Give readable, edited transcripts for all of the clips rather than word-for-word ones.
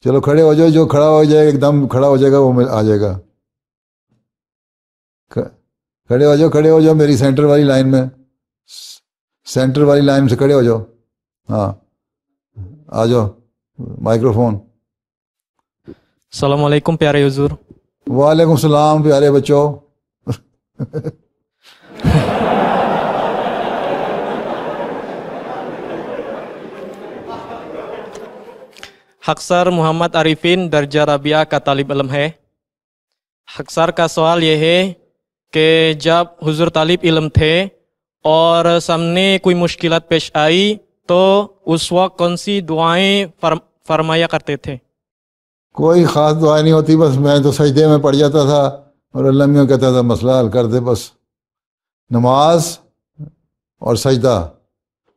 چلو کھڑے ہو جاؤ، جو کھڑا ہو جائے گا ایک دم کھڑا ہو جائے گا وہ آ جائے گا. کھڑے ہو جاؤ، کھڑے ہو جاؤ میری سینٹر والی لائن میں، سینٹر والی لائن سے کھڑے ہو جاؤ. ہاں آ جاؤ مائکرو فون. السلام علیکم پیارے حضور. وعلیکم السلام پیارے بچوں. حق سر محمد عارفین درجہ رابعہ کا طالب علم ہے. حق سر کا سوال یہ ہے کہ جب حضور طالب علم تھے اور سامنے کوئی مشکلات پیش آئی تو اس وقت کون سی دعائیں فرمایا کرتے تھے؟ کوئی خاص دعا نہیں ہوتی، بس میں تو سجدے میں پڑ جاتا تھا اور اللہ میاں کہتا تھا مسئلہ حل کر دے. بس نماز اور سجدہ،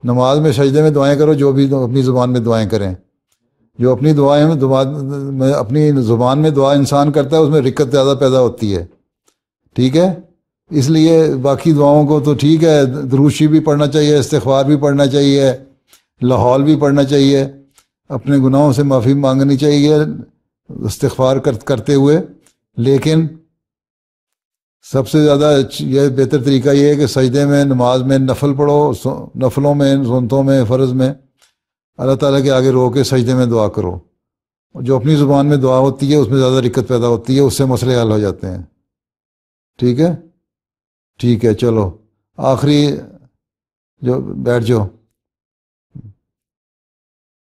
نماز میں سجدے میں دعائیں کرو، جو بھی اپنی زبان میں دعائیں کریں. جو اپنی دعائیں میں اپنی زبان میں دعا انسان کرتا ہے اس میں رکت زیادہ پیدا ہوتی ہے. ٹھیک ہے، اس لیے باقی دعاؤں کو تو ٹھیک ہے، دروشی بھی پڑھنا چاہیے، استغفار بھی پڑھنا چاہیے، لاحول بھی پڑھنا چاہیے، اپنے گناہوں سے معافی مانگنی چاہیے استغفار کرتے ہوئے. لیکن سب سے زیادہ یہ بہتر طریقہ یہ ہے کہ سجدے میں نماز میں نفل پڑھو، نفلوں میں سنتوں میں فرض میں اللہ تعالیٰ کے آگے رو کے سجدے میں دعا کرو. جو اپنی زبان میں دعا ہوتی ہے اس میں زیادہ رکت پیدا ہوتی ہے، اس سے مسئلے حل ہو جاتے ہیں. ٹھیک ہے، ٹھیک ہے، چلو آخری جو بیٹھ جاؤ.